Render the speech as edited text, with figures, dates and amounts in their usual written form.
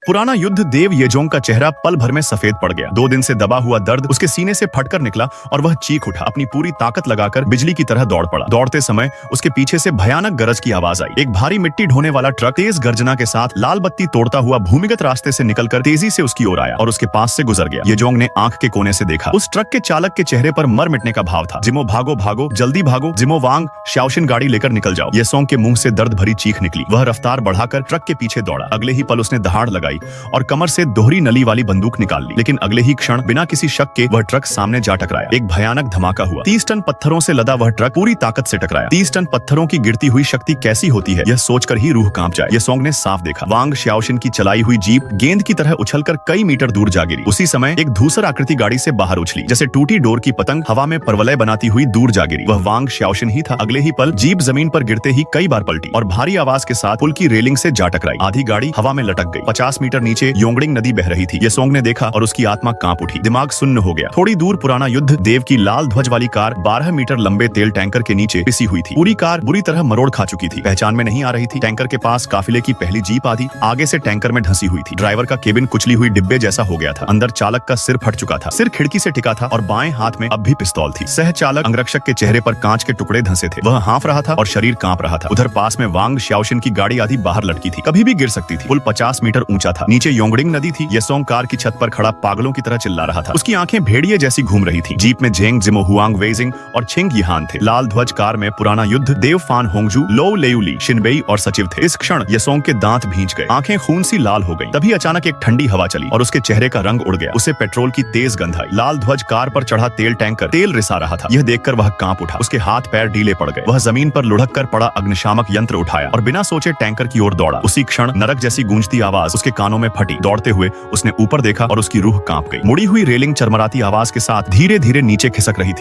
पुराना युद्ध देव येजोंग का चेहरा पल भर में सफेद पड़ गया। 2 दिन से दबा हुआ दर्द उसके सीने से फटकर निकला और वह चीख उठा। अपनी पूरी ताकत लगाकर बिजली की तरह दौड़ पड़ा। दौड़ते समय उसके पीछे से भयानक गरज की आवाज आई। एक भारी मिट्टी ढोने वाला ट्रक तेज गर्जना के साथ लाल बत्ती तोड़ता हुआ भूमिगत रास्ते से निकलकर तेजी से उसकी ओर आया और उसके पास से गुजर गया। येजोंग ने आंख के कोने से देखा। उस ट्रक के चालक के चेहरे पर मर मिटने का भाव था। जिमो भागो भागो, जल्दी भागो, जिमो वांग शाओशिन गाड़ी लेकर निकल जाओ। येसोंग के मुंह से दर्द भरी चीख निकली। वह रफ्तार बढ़ाकर ट्रक के पीछे दौड़ा। अगले ही पल उसने दहाड़ लगाई और कमर से दोहरी नली वाली बंदूक निकाल ली। लेकिन अगले ही क्षण बिना किसी शक के वह ट्रक सामने जा टकराया। एक भयानक धमाका हुआ। 30 टन पत्थरों से लदा वह ट्रक पूरी ताकत से टकराया। 30 टन पत्थरों की गिरती हुई शक्ति कैसी होती है, यह सोचकर ही रूह कांप जाए। येसोंग ने साफ देखा। वांग शाओशिन की चलाई हुई जीप गेंद की तरह उछलकर कई मीटर दूर जा गिरी। उसी समय एक धूसर आकृति गाड़ी से बाहर उछली। जैसे टूटी डोर की पतंग हवा में परवलय बनाती हुई दूर जा गिरी। वह वांग शाओशिन ही था। अगले ही पल जीप जमीन पर गिरते ही कई बार पलटी और भारी आवाज के साथ पुल की रेलिंग से जा टकराई। आधी गाड़ी हवा में लटक गई। 50 मीटर नीचे योंगडिंग नदी बह रही थी। येसोंग ने देखा और उसकी आत्मा कांप उठी। दिमाग सुन्न हो गया। थोड़ी दूर पुराना युद्ध देव की लाल ध्वज वाली कार 12 मीटर लंबे तेल टैंकर के नीचे पिसी हुई थी। पूरी कार बुरी तरह मरोड़ खा चुकी थी। पहचान में नहीं आ रही थी। टैंकर के पास काफिले की पहली जीप आधी आगे से टैंकर में ढंसी हुई थी। ड्राइवर का केबिन कुचली हुई डिब्बे जैसा हो गया था। अंदर चालक का सिर फट चुका था। सिर खिड़की से टिका था और बाएं हाथ में अब भी पिस्तौल थी। सह चालक अंगरक्षक के चेहरे पर कांच के टुकड़े धंसे थे। वह हाँफ रहा था और शरीर कांप रहा था। उधर पास में वांग शाओशिन की गाड़ी आधी बाहर लटकी थी। कभी भी गिर सकती थी। पुल 50 मीटर ऊंचा था। नीचे योंगडिंग नदी थी। येसोंग कार की छत पर खड़ा पागलों की तरह चिल्ला रहा था। उसकी आंखें भेड़िए जैसी घूम रही थी। जीप में जेंग, जिमो हुआंग वेजिंग और छिंग यिहान थे। लाल ध्वज कार में पुराना युद्ध, देव फान होंगजू, लो लेयुली, शिनबेई और सचिव थे। इस क्षण येसोंग के दांत भींच गए। आंखें खून सी लाल हो गईं। तभी अचानक एक ठंडी हवा चली और उसके चेहरे का रंग उड़ गया। उसे पेट्रोल की तेज गंध आई। लाल ध्वज कार पर चढ़ा तेल टैंकर तेल रिसा रहा था। यह देखकर वह कांप उठा। उसके हाथ पैर ढीले पड़ गए। वह जमीन पर लुढ़क कर पड़ा अग्निशामक यंत्र उठाया और बिना सोचे टैंकर की ओर दौड़ा। उसी क्षण नरक जैसी गूंजती आवाज उसके कानों में फटी। दौड़ते हुए उसने ऊपर देखा और उसकी रूह कांप गई। मुड़ी हुई रेलिंग चरमराती आवाज के साथ धीरे धीरे नीचे खिसक रही थी।